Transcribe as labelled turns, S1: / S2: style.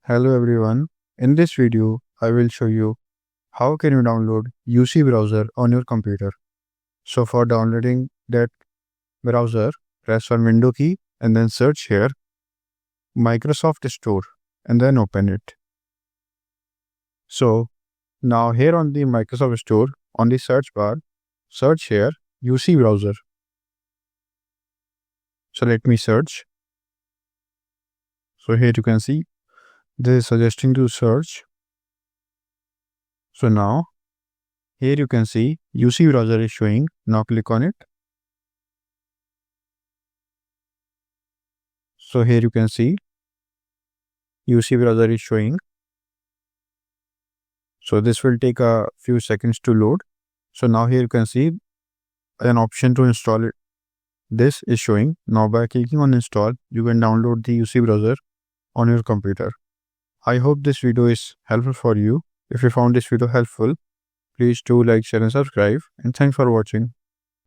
S1: Hello everyone. In this video, I will show you how can you download UC browser on your computer. So for downloading that browser, press on Window key and then search here Microsoft Store and then open it. So now here on the Microsoft Store on the search bar, search here UC browser. So let me search. So here you can see this is suggesting to search. So now here you can see UC browser is showing. Now click on it. So here you can see UC browser is showing. So this will take a few seconds to load. So now here you can see an option to install it. This is showing. Now by clicking on install, you can download the UC browser on your computer. I hope this video is helpful for you. If you found this video helpful, please do like, share and subscribe, and thanks for watching.